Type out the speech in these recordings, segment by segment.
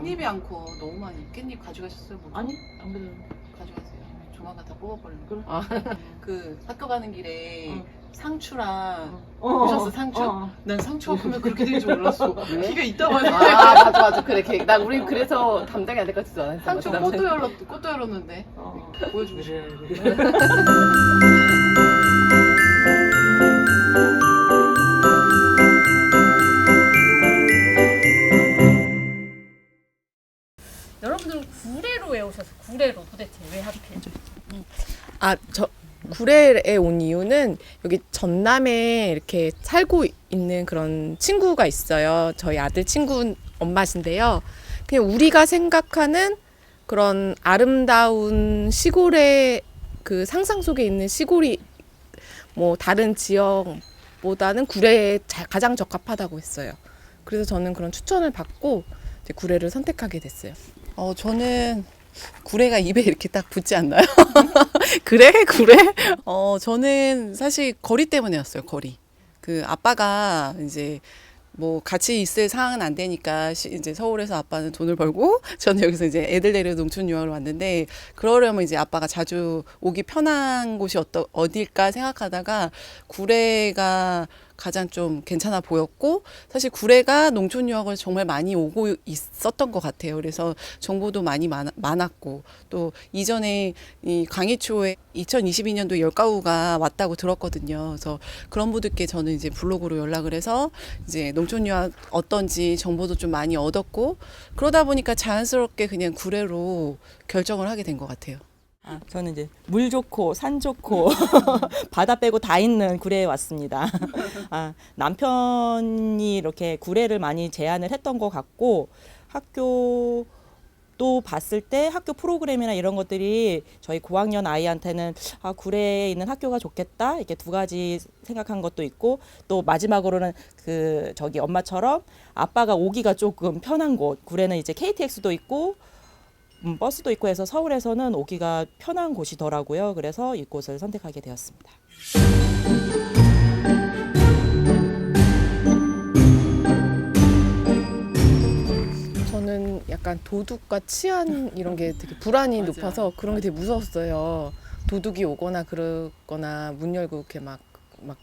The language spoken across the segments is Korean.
깻잎이 않고 너무 많이 깻잎 가져가셨어요? 뭐? 아니 안 그러는데. 가져가세요. 조만간 다 뽑아버리는 그래? 거. 그 학교 가는 길에 상추랑 어. 보셨어 상추? 난 상추가 크면 그렇게 될 줄 몰랐어. 왜? 키가 있다고 하네. 아 맞아 맞아 그래 나 우리 그래서 담당이 안 될 것 같지도 않았어. 상추 꽃도 열었는데 보여주고 싶어. 그래. 여러분들은 구례로 왜 오셨어요? 구례로 도대체 왜 하필? 저 구례에 온 이유는 여기 전남에 이렇게 살고 있는 그런 친구가 있어요. 저희 아들 친구 엄마신데요. 그냥 우리가 생각하는 그런 아름다운 시골의 그 상상 속에 있는 시골이 뭐 다른 지역보다는 구례에 가장 적합하다고 했어요. 그래서 저는 그런 추천을 받고 이제 구례를 선택하게 됐어요. 저는 구례가 입에 이렇게 딱 붙지 않나요? 그래? 구례? 저는 사실 거리 때문에였어요, 거리. 그 아빠가 이제 뭐 같이 있을 상황은 안 되니까 이제 서울에서 아빠는 돈을 벌고 저는 여기서 이제 애들 데리러 농촌 유학을 왔는데 그러려면 이제 아빠가 자주 오기 편한 곳이 어딜까 생각하다가 구례가 가장 좀 괜찮아 보였고 사실 구례가 농촌 유학을 정말 많이 오고 있었던 것 같아요. 그래서 정보도 많이 많았고 또 이전에 이 강희초에 2022년도 열가구가 왔다고 들었거든요. 그래서 그런 분들께 저는 이제 블로그로 연락을 해서 이제 농촌 유학 어떤지 정보도 좀 많이 얻었고 그러다 보니까 자연스럽게 그냥 구례로 결정을 하게 된 것 같아요. 저는 이제 물 좋고 산 좋고 바다 빼고 다 있는 구례에 왔습니다. 남편이 이렇게 구례를 많이 제안을 했던 것 같고 학교도 봤을 때 학교 프로그램이나 이런 것들이 저희 고학년 아이한테는 구례에 있는 학교가 좋겠다 이렇게 두 가지 생각한 것도 있고 또 마지막으로는 저기 엄마처럼 아빠가 오기가 조금 편한 곳 구례는 이제 KTX도 있고 버스도 있고 해서 서울에서는 오기가 편한 곳이더라고요. 그래서 이곳을 선택하게 되었습니다. 저는 약간 도둑과 치안 이런 게 되게 불안이 맞아. 높아서 그런 게 되게 무서웠어요. 도둑이 오거나 그러거나 문 열고 이렇게 막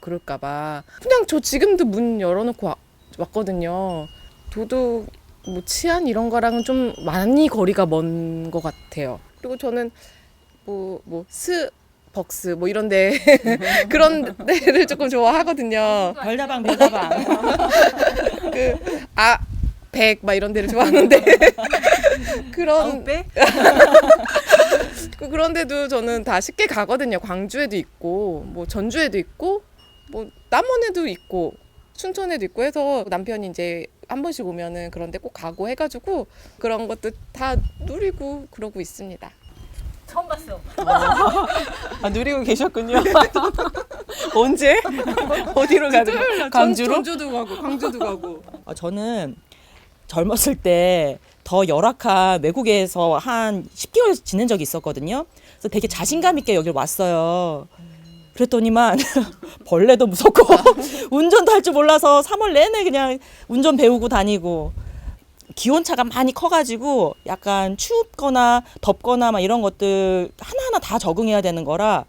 그럴까 봐. 그냥 저 지금도 문 열어놓고 왔거든요. 도둑 뭐 치안 이런 거랑은 좀 많이 거리가 먼 것 같아요. 그리고 저는 스벅스 뭐 이런데 그런 데를 조금 좋아하거든요. 별다방 백 막 이런 데를 좋아하는데 그런 그런 데도 저는 다 쉽게 가거든요. 광주에도 있고 뭐 전주에도 있고 뭐 남원에도 있고 춘천에도 있고 해서 남편이 이제 한 번씩 오면은 그런 데 꼭 가고 해가지고 그런 것도 다 누리고 그러고 있습니다. 처음 봤어. 누리고 계셨군요. 언제? 어디로 가는? 광주로? 전주도 가고 광주도 가고. 저는 젊었을 때 더 열악한 외국에서 한 10개월 지낸 적이 있었거든요. 그래서 되게 자신감 있게 여기 왔어요. 그랬더니만 벌레도 무섭고 운전도 할 줄 몰라서 3월 내내 그냥 운전 배우고 다니고 기온차가 많이 커가지고 약간 춥거나 덥거나 막 이런 것들 하나하나 다 적응해야 되는 거라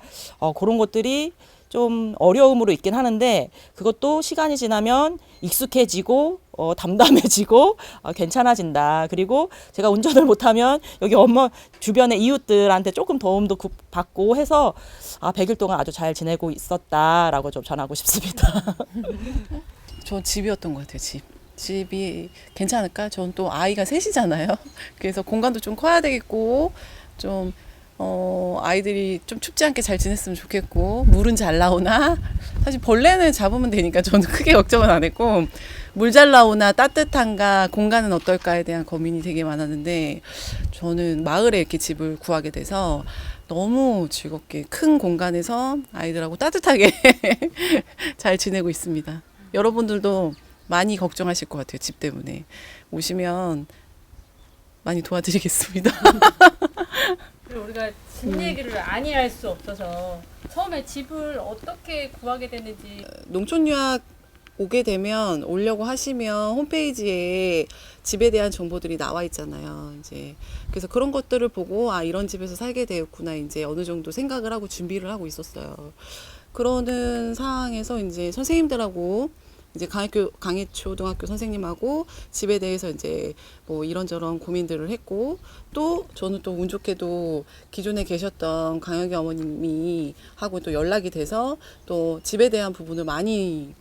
그런 것들이 좀 어려움으로 있긴 하는데 그것도 시간이 지나면 익숙해지고 담담해지고 괜찮아진다. 그리고 제가 운전을 못하면 여기 엄마 주변의 이웃들한테 조금 도움도 받고 해서 100일 동안 아주 잘 지내고 있었다라고 좀 전하고 싶습니다. 저 집이었던 것 같아요. 집이 괜찮을까? 전 또 아이가 셋이잖아요. 그래서 공간도 좀 커야 되겠고 좀 아이들이 좀 춥지 않게 잘 지냈으면 좋겠고 물은 잘 나오나? 사실 벌레는 잡으면 되니까 저는 크게 걱정은 안 했고 물 잘 나오나 따뜻한가 공간은 어떨까에 대한 고민이 되게 많았는데 저는 마을에 이렇게 집을 구하게 돼서 너무 즐겁게 큰 공간에서 아이들하고 따뜻하게 잘 지내고 있습니다. 여러분들도 많이 걱정하실 것 같아요. 집 때문에. 오시면 많이 도와드리겠습니다. 그리고 우리가 집 얘기를 아니 할 수 없어서 처음에 집을 어떻게 구하게 됐는지. 농촌 유학 오게 되면 오려고 하시면 홈페이지에 집에 대한 정보들이 나와 있잖아요. 이제 그래서 그런 것들을 보고 아 이런 집에서 살게 되었구나 이제 어느 정도 생각을 하고 준비를 하고 있었어요. 그러는 상황에서 이제 선생님들하고 이제 강해초등학교 선생님하고 집에 대해서 이제 뭐 이런저런 고민들을 했고 또 저는 또 운 좋게도 기존에 계셨던 강혁이 어머님이 하고 또 연락이 돼서 또 집에 대한 부분을 많이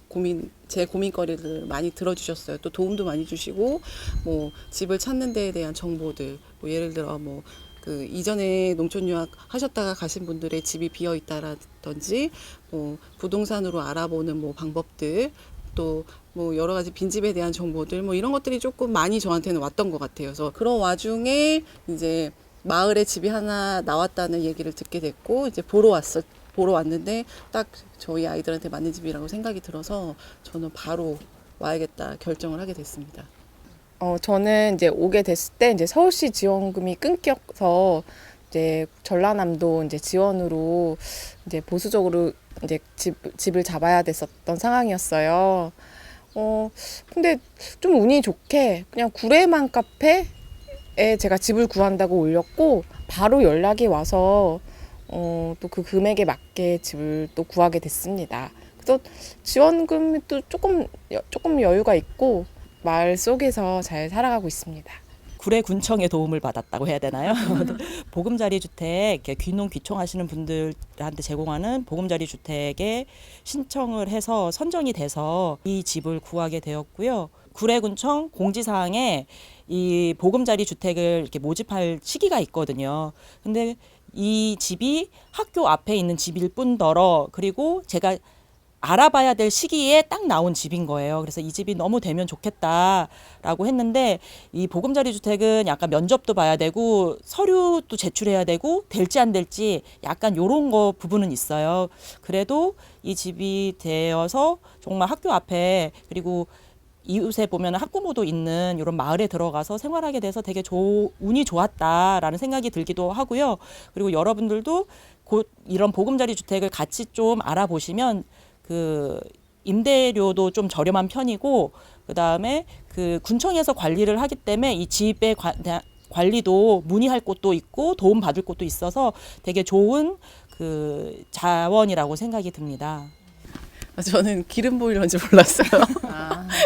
제 고민거리를 많이 들어주셨어요. 또 도움도 많이 주시고 뭐 집을 찾는 데에 대한 정보들 뭐 예를 들어 뭐 그 이전에 농촌 유학 하셨다가 가신 분들의 집이 비어 있다라든지 뭐 부동산으로 알아보는 뭐 방법들 또 뭐 여러 가지 빈집에 대한 정보들 뭐 이런 것들이 조금 많이 저한테는 왔던 것 같아요. 그래서 그런 와중에 이제 마을에 집이 하나 나왔다는 얘기를 듣게 됐고 이제 보러 왔는데 딱 저희 아이들한테 맞는 집이라고 생각이 들어서 저는 바로 와야겠다 결정을 하게 됐습니다. 저는 이제 오게 됐을 때 이제 서울시 지원금이 끊겨서 이제 전라남도 이제 지원으로 이제 보수적으로 이제 집을 잡아야 됐었던 상황이었어요. 근데 좀 운이 좋게 그냥 구례만 카페에 제가 집을 구한다고 올렸고 바로 연락이 와서 또 그 금액에 맞게 집을 또 구하게 됐습니다. 그래서 지원금이 또 조금 여유가 있고 마을 속에서 잘 살아가고 있습니다. 구례군청의 도움을 받았다고 해야 되나요? 보금자리 주택, 귀농 귀촌하시는 분들한테 제공하는 보금자리 주택에 신청을 해서 선정이 돼서 이 집을 구하게 되었고요. 구례군청 공지사항에 이 보금자리 주택을 이렇게 모집할 시기가 있거든요. 근데 이 집이 학교 앞에 있는 집일 뿐더러 그리고 제가 알아봐야 될 시기에 딱 나온 집인 거예요. 그래서 이 집이 너무 되면 좋겠다라고 했는데 이 보금자리 주택은 약간 면접도 봐야 되고 서류도 제출해야 되고 될지 안 될지 약간 요런 거 부분은 있어요. 그래도 이 집이 되어서 정말 학교 앞에 그리고 이웃에 보면 학부모도 있는 이런 마을에 들어가서 생활하게 돼서 되게 운이 좋았다라는 생각이 들기도 하고요. 그리고 여러분들도 곧 이런 보금자리 주택을 같이 좀 알아보시면 그 임대료도 좀 저렴한 편이고 그다음에 그 군청에서 관리를 하기 때문에 이 집의 관리도 문의할 곳도 있고 도움 받을 곳도 있어서 되게 좋은 그 자원이라고 생각이 듭니다. 저는 기름 보일러인지 몰랐어요.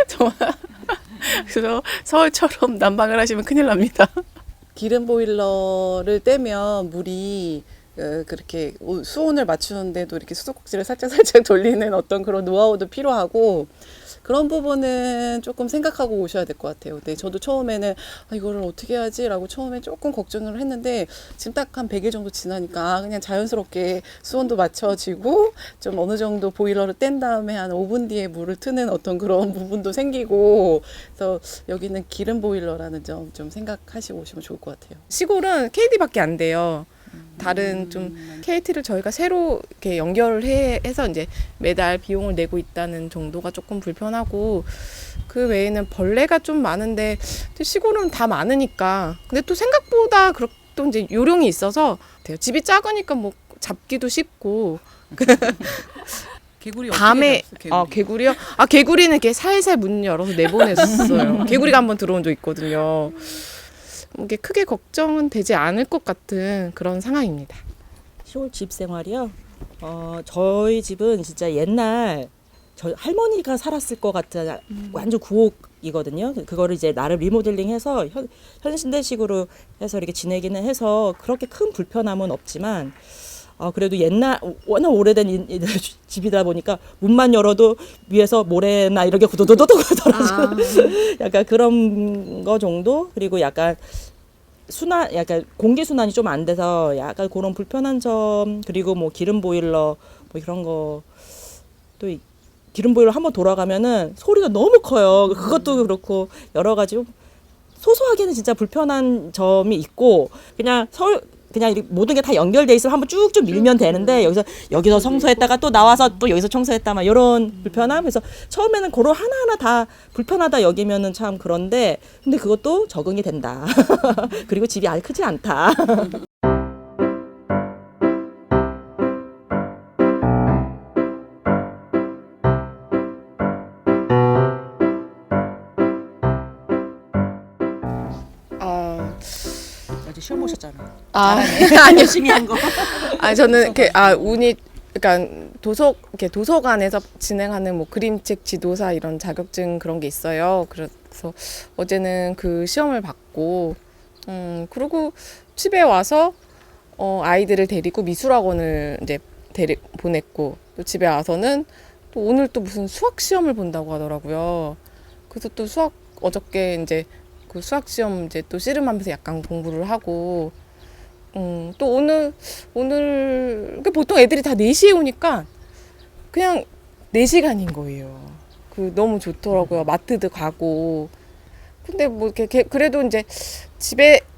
정말. 그래서 서울처럼 난방을 하시면 큰일 납니다. 기름 보일러를 떼면 물이 그렇게 수온을 맞추는데도 이렇게 수도꼭지를 살짝 돌리는 어떤 그런 노하우도 필요하고 그런 부분은 조금 생각하고 오셔야 될 것 같아요. 근데 저도 처음에는 이거를 어떻게 하지라고 처음에 조금 걱정을 했는데 지금 딱 한 100일 정도 지나니까 그냥 자연스럽게 수온도 맞춰지고 좀 어느 정도 보일러를 뗀 다음에 한 5분 뒤에 물을 트는 어떤 그런 부분도 생기고 그래서 여기는 기름 보일러라는 점 좀 생각하시고 오시면 좋을 것 같아요. 시골은 KD밖에 안 돼요. 다른 좀 KT를 저희가 새로 이렇게 연결을 해서 이제 매달 비용을 내고 있다는 정도가 조금 불편하고 그 외에는 벌레가 좀 많은데 시골은 다 많으니까 근데 또 생각보다 또 이제 요령이 있어서 돼요. 집이 작으니까 뭐 잡기도 쉽고 개구리 밤에 어떻게 잡았어요, 개구리? 개구리요? 개구리는 이렇게 살살 문 열어서 내보냈어요. 개구리가 한번 들어온 적 있거든요. 이게 크게 걱정은 되지 않을 것 같은 그런 상황입니다. 시골 집 생활이요. 저희 집은 진짜 옛날 저 할머니가 살았을 것 같은 완전 구옥이거든요. 그거를 이제 나름 리모델링해서 현신대식으로 해서 이렇게 지내기는 해서 그렇게 큰 불편함은 없지만 그래도 옛날 워낙 오래된 집이다 보니까 문만 열어도 위에서 모래나 이렇게 구도도도도 떨어지고 약간 그런 거 정도. 그리고 약간 약간 공기 순환이 좀 안 돼서 약간 그런 불편한 점. 그리고 뭐 기름 보일러 뭐 그런 거 또 기름 보일러 한번 돌아가면은 소리가 너무 커요. 그것도 그렇고 여러 가지 소소하게는 진짜 불편한 점이 있고 그냥 모든 게 다 연결돼 있으면 한번 쭉쭉 밀면 되는데 여기서 청소했다가 또 나와서 또 여기서 청소했다 막 이런 불편함. 그래서 처음에는 그런 하나하나 다 불편하다 여기면은 참 그런데 근데 그것도 적응이 된다. 그리고 집이 아예 크지 않다. 이제 시험 보셨잖아. 아, 열심히 한 거. 저는 운이 그러니까 이렇게 도서관에서 진행하는 뭐 그림책 지도사 이런 자격증 그런 게 있어요. 그래서 어제는 그 시험을 받고 그리고 집에 와서 아이들을 데리고 미술학원을 이제 보냈고 또 집에 와서는 또 오늘 또 무슨 수학 시험을 본다고 하더라고요. 그래서 또 어저께 이제 그 수학 시험 이제 또 씨름하면서 약간 공부를 하고 또 오늘 보통 애들이 다 4시에 오니까 그냥 4시간인 거예요. 너무 좋더라고요. 마트도 가고. 근데 뭐 이렇게 그래도 이제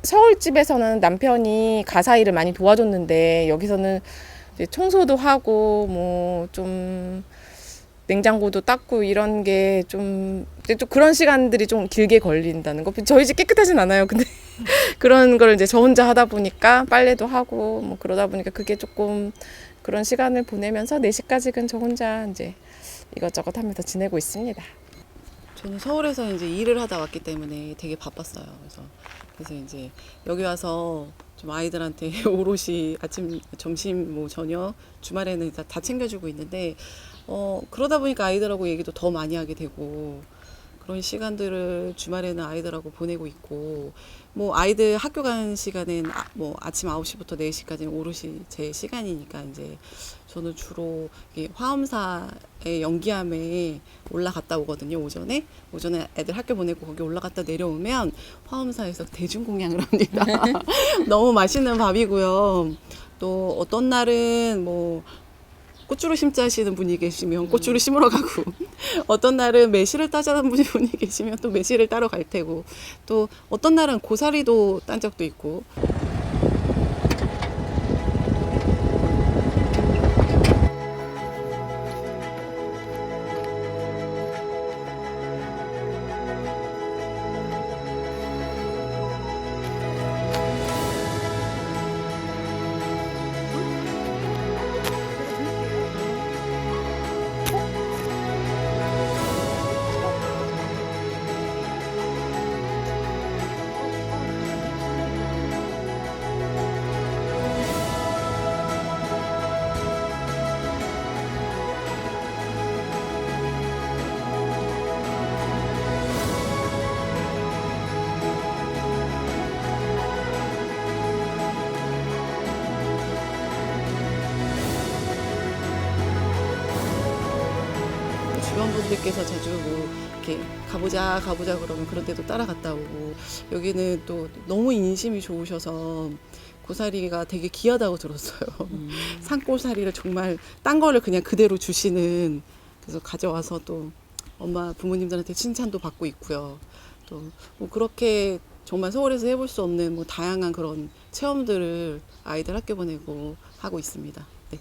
서울집에서는 남편이 가사 일을 많이 도와줬는데 여기서는 이제 청소도 하고 뭐 좀 냉장고도 닦고 이런 게 좀 그런 시간들이 좀 길게 걸린다는 거. 저희 집 깨끗하진 않아요. 근데 그런 걸 이제 저 혼자 하다 보니까 빨래도 하고 뭐 그러다 보니까 그게 조금 그런 시간을 보내면서 4시까지는 저 혼자 이제 이것저것 하면서 지내고 있습니다. 저는 서울에서 이제 일을 하다 왔기 때문에 되게 바빴어요. 그래서 이제 여기 와서 좀 아이들한테 오롯이 아침, 점심, 뭐 저녁, 주말에는 다 챙겨주고 있는데 그러다 보니까 아이들하고 얘기도 더 많이 하게 되고 그런 시간들을 주말에는 아이들하고 보내고 있고 뭐 아이들 학교 가는 시간은 뭐 아침 9시부터 4시까지는 오롯이 제 시간이니까 이제 저는 주로 화엄사의 연기함에 올라갔다 오거든요. 오전에 애들 학교 보내고 거기 올라갔다 내려오면 화엄사에서 대중공양을 합니다. 너무 맛있는 밥이고요. 또 어떤 날은 뭐 꽃주로 심자 하시는 분이 계시면 꽃주로 심으러 가고 어떤 날은 매실을 따자는 분이 계시면 또 매실을 따러 갈 테고 또 어떤 날은 고사리도 딴 적도 있고 주변 분들께서 자주 뭐 이렇게 가보자 그러면 그런 데도 따라갔다 오고 여기는 또 너무 인심이 좋으셔서 고사리가 되게 귀하다고 들었어요. 산고사리를 정말 딴 거를 그냥 그대로 주시는 그래서 가져와서 또 엄마 부모님들한테 칭찬도 받고 있고요. 또 뭐 그렇게 정말 서울에서 해볼 수 없는 뭐 다양한 그런 체험들을 아이들 학교 보내고 하고 있습니다. 네.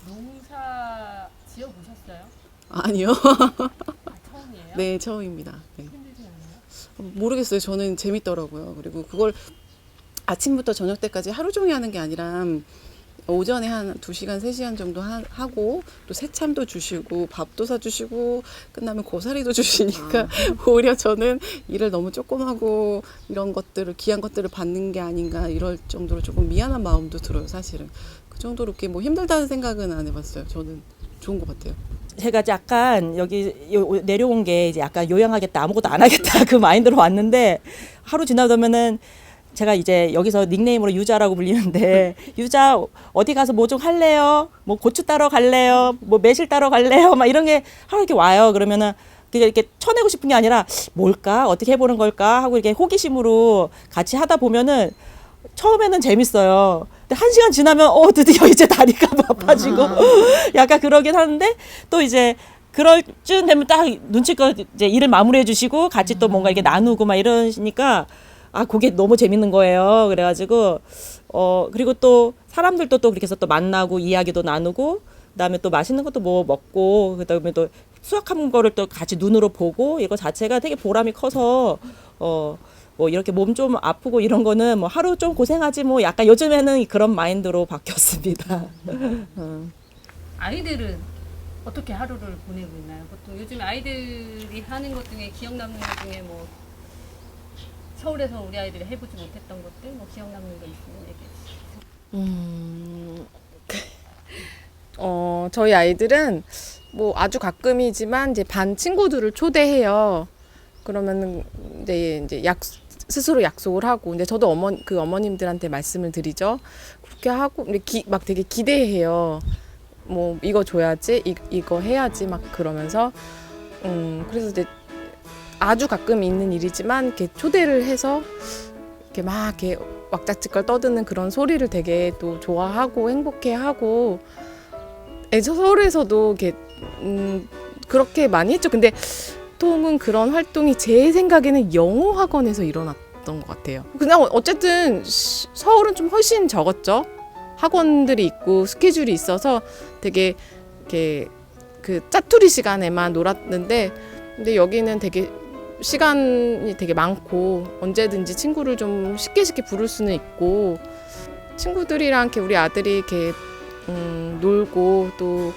농사 지어 보셨어요? 아니요. 처음이에요? 네, 처음입니다. 네. 힘들지 않아요? 모르겠어요. 저는 재밌더라고요. 그리고 그걸 아침부터 저녁 때까지 하루 종일 하는 게 아니라 오전에 한 2시간, 3시간 정도 하고 또 새참도 주시고 밥도 사주시고 끝나면 고사리도 주시니까 오히려 저는 일을 너무 조금 하고 이런 것들을 귀한 것들을 받는 게 아닌가 이럴 정도로 조금 미안한 마음도 들어요. 사실은 그 정도로 이렇게 뭐 힘들다는 생각은 안 해봤어요. 저는 좋은 것 같아요. 제가 약간 여기 내려온 게 이제 약간 요양하겠다, 아무것도 안 하겠다 그 마인드로 왔는데 하루 지나다 보면은 제가 이제 여기서 닉네임으로 유자라고 불리는데 유자 어디 가서 뭐 좀 할래요? 뭐 고추 따러 갈래요? 뭐 매실 따러 갈래요? 막 이런 게 하루 이렇게 와요. 그러면은 그게 이렇게 쳐내고 싶은 게 아니라 뭘까? 어떻게 해보는 걸까? 하고 이렇게 호기심으로 같이 하다 보면은 처음에는 재밌어요. 근데 1시간 지나면 드디어 이제 다리가 아파지고 약간 그러긴 하는데 또 이제 그럴 쯤 되면 딱 눈치껏 이제 일을 마무리해 주시고 같이 또 뭔가 이렇게 나누고 막 이러시니까 그게 너무 재밌는 거예요. 그래가지고 그리고 또 사람들도 또 그렇게 해서 또 만나고 이야기도 나누고 그다음에 또 맛있는 것도 뭐 먹고 그다음에 또 수확한 거를 또 같이 눈으로 보고 이거 자체가 되게 보람이 커서 뭐 이렇게 몸 좀 아프고 이런 거는 뭐 하루 좀 고생하지 뭐 약간 요즘에는 그런 마인드로 바뀌었습니다. 아이들은 어떻게 하루를 보내고 있나요? 보통 요즘 아이들이 하는 것 중에 기억 남는 것 중에 뭐 서울에서 우리 아이들이 해보지 못했던 것들, 뭐 기억 남는 게 있으면 얘기해 주세요. 저희 아이들은 뭐 아주 가끔이지만 이제 반 친구들을 초대해요. 그러면 이제 스스로 약속을 하고, 근데 저도 어머님들한테 말씀을 드리죠. 그렇게 하고 막 되게 기대해요. 뭐 이거 줘야지, 이거 해야지 막 그러면서 그래서 이제 아주 가끔 있는 일이지만 이렇게 초대를 해서 이렇게 막 이렇게 왁자지껄 떠드는 그런 소리를 되게 또 좋아하고 행복해하고. 서울에서도 이렇게 그렇게 많이 했죠. 근데 보통은 그런 활동이 제 생각에는 영어 학원에서 일어났던 것 같아요. 그냥 어쨌든 서울은 좀 훨씬 적었죠. 학원들이 있고 스케줄이 있어서 되게 이렇게 그 짜투리 시간에만 놀았는데, 근데 여기는 되게 시간이 되게 많고 언제든지 친구를 좀 쉽게 부를 수는 있고, 친구들이랑 이렇게 우리 아들이 이렇게 놀고 또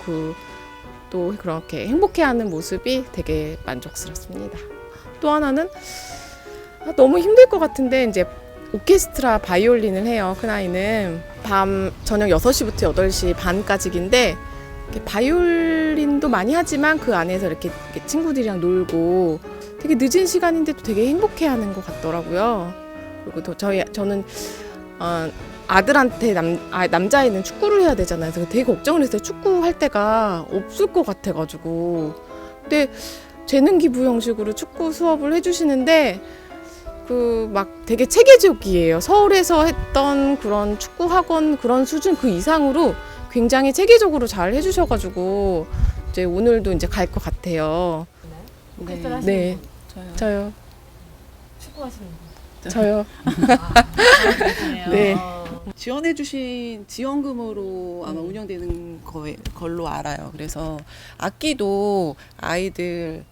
그렇게 행복해하는 모습이 되게 만족스럽습니다. 또 하나는 너무 힘들 것 같은데 이제 오케스트라 바이올린을 해요. 큰아이는 저녁 6시부터 8시 반까지인데 바이올린도 많이 하지만 그 안에서 이렇게 친구들이랑 놀고 되게 늦은 시간인데도 되게 행복해하는 것 같더라고요. 그리고 또 저는 아들한테 남자애는 축구를 해야 되잖아요. 그래서 되게 걱정을 했어요. 축구할 때가 없을 것 같아가지고. 근데 재능기부 형식으로 축구 수업을 해주시는데 막 되게 체계적이에요. 서울에서 했던 그런 축구 학원 그런 수준 그 이상으로 굉장히 체계적으로 잘 해주셔가지고 이제 오늘도 이제 갈 것 같아요. 오케스트라 하시는 네, 분? 저요. 축구 하시는 분? 저요. 그러시네요. 네. 지원해주신 지원금으로 아마 운영되는 걸로 알아요. 그래서 악기도 아이들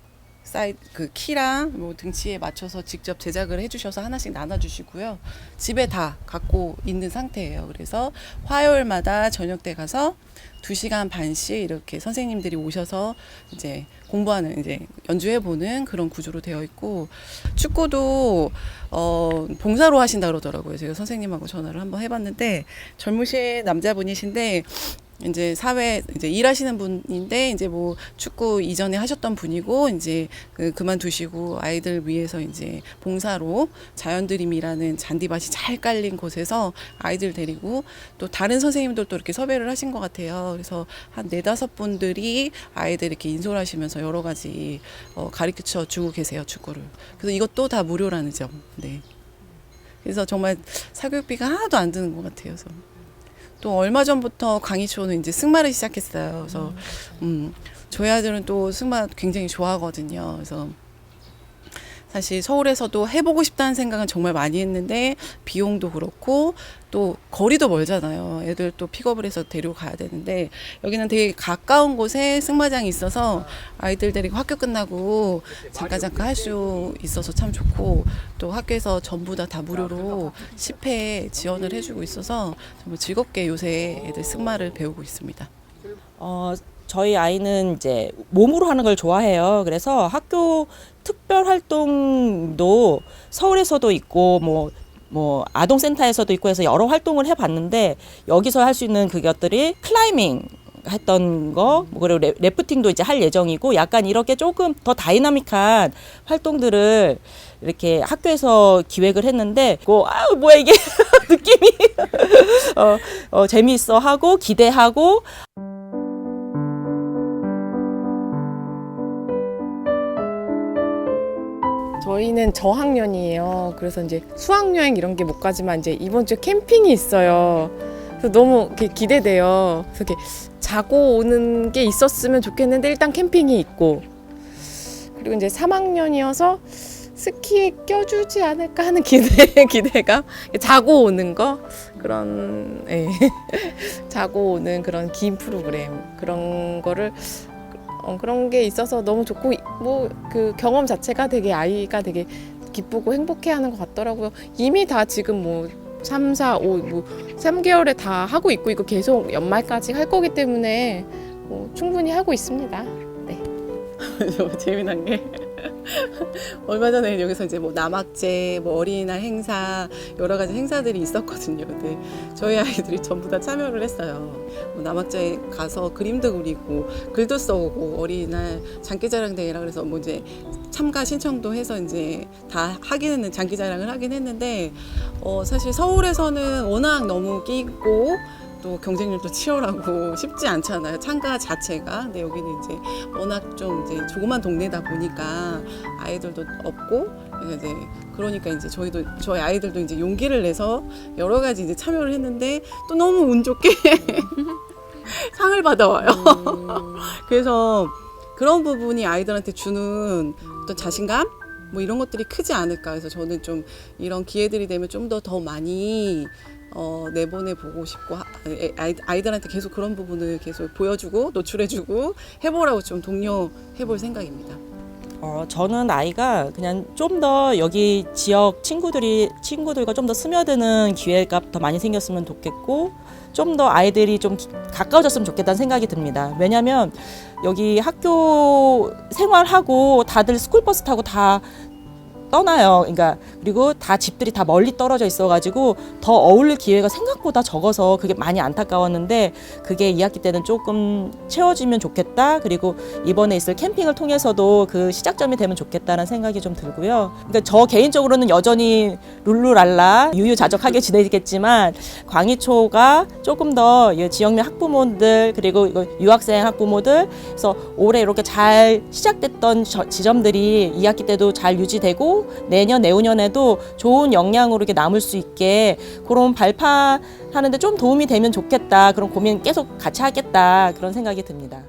그 키랑 뭐 등치에 맞춰서 직접 제작을 해주셔서 하나씩 나눠주시고요. 집에 다 갖고 있는 상태예요. 그래서 화요일마다 저녁 때 가서 2시간 반씩 이렇게 선생님들이 오셔서 이제 공부하는, 이제 연주해보는 그런 구조로 되어 있고, 축구도 봉사로 하신다 그러더라고요. 제가 선생님하고 전화를 한번 해봤는데, 젊으신 남자분이신데 이제 사회 이제 일하시는 분인데 이제 뭐 축구 이전에 하셨던 분이고 이제 그만두시고 아이들 위해서 이제 봉사로 자연드림이라는 잔디밭이 잘 깔린 곳에서 아이들 데리고 또 다른 선생님들도 이렇게 섭외를 하신 것 같아요. 그래서 한 4-5분들이 아이들 이렇게 인솔하시면서 여러 가지 가르쳐 주고 계세요, 축구를. 그래서 이것도 다 무료라는 점. 네. 그래서 정말 사교육비가 하나도 안 드는 것 같아요. 그래서. 또 얼마 전부터 강희초는 이제 승마를 시작했어요. 그래서 저희 아들은 또 승마 굉장히 좋아하거든요. 그래서 사실 서울에서도 해보고 싶다는 생각은 정말 많이 했는데 비용도 그렇고 또 거리도 멀잖아요. 애들 또 픽업을 해서 데리고 가야 되는데 여기는 되게 가까운 곳에 승마장이 있어서 아이들 데리고 학교 끝나고 잠깐 할 수 있어서 참 좋고, 또 학교에서 전부 다 무료로 10회 지원을 해주고 있어서 정말 즐겁게 요새 애들 승마를 배우고 있습니다. 저희 아이는 이제 몸으로 하는 걸 좋아해요. 그래서 학교 특별 활동도 서울에서도 있고 뭐 아동센터에서도 있고 해서 여러 활동을 해봤는데, 여기서 할 수 있는 그것들이 클라이밍 했던 거, 그리고 래프팅도 이제 할 예정이고, 약간 이렇게 조금 더 다이나믹한 활동들을 이렇게 학교에서 기획을 했는데, 뭐야 이게 느낌이 재미있어 하고 기대하고. 저희는 저학년이에요. 그래서 이제 수학여행 이런 게 못 가지만 이제 이번 주에 캠핑이 있어요. 그래서 너무 이렇게 기대돼요. 그래서 이렇게 자고 오는 게 있었으면 좋겠는데 일단 캠핑이 있고, 그리고 이제 3학년이어서 스키에 껴주지 않을까 하는 기대가 자고 오는 거, 그런 자고 오는 그런 긴 프로그램, 그런 거를 그런 게 있어서 너무 좋고, 뭐 그 경험 자체가 되게 아이가 되게 기쁘고 행복해하는 것 같더라고요. 이미 다 지금 뭐 3, 4, 5, 뭐 3개월에 다 하고 있고 이거 계속 연말까지 할 거기 때문에 뭐 충분히 하고 있습니다. 네. 너무 재미난 게 얼마 전에 여기서 이제 뭐 남학제, 뭐 어린이날 행사 여러 가지 행사들이 있었거든요. 근데 저희 아이들이 전부 다 참여를 했어요. 뭐 남학제에 가서 그림도 그리고 글도 써오고 어린이날 장기자랑 대회라 그래서 뭐 이제 참가 신청도 해서 이제 다 하긴 했는 장기자랑을 하긴 했는데 사실 서울에서는 워낙 너무 끼고 또 경쟁률도 치열하고 쉽지 않잖아요. 참가 자체가. 근데 여기는 이제 워낙 좀 이제 조그만 동네다 보니까 아이들도 없고 그러니까 이제 저희 아이들도 이제 용기를 내서 여러 가지 이제 참여를 했는데 또 너무 운 좋게 상을 받아와요. 그래서 그런 부분이 아이들한테 주는 어떤 자신감 뭐 이런 것들이 크지 않을까 해서 저는 좀 이런 기회들이 되면 좀 더 많이 내보내 보고 싶고 아이들한테 계속 그런 부분을 계속 보여주고 노출해주고 해보라고 좀 독려해 볼 생각입니다. 저는 아이가 그냥 좀 더 여기 지역 친구들과 좀 더 스며드는 기회가 더 많이 생겼으면 좋겠고 좀 더 아이들이 좀 가까워졌으면 좋겠다는 생각이 듭니다. 왜냐하면 여기 학교 생활하고 다들 스쿨버스 타고 다 떠나요. 그러니까 그리고 다 집들이 다 멀리 떨어져 있어가지고 더 어울릴 기회가 생각보다 적어서 그게 많이 안타까웠는데 그게 2학기 때는 조금 채워지면 좋겠다. 그리고 이번에 있을 캠핑을 통해서도 그 시작점이 되면 좋겠다는 생각이 좀 들고요. 그러니까 저 개인적으로는 여전히 룰루랄라 유유자적하게 지내겠지만 광희초가 조금 더 지역민 학부모들 그리고 유학생 학부모들 그래서 올해 이렇게 잘 시작됐던 지점들이 2학기 때도 잘 유지되고 내년 내후년에도 좋은 역량으로 이렇게 남을 수 있게 그런 발판하는데 좀 도움이 되면 좋겠다. 그런 고민 계속 같이 하겠다. 그런 생각이 듭니다.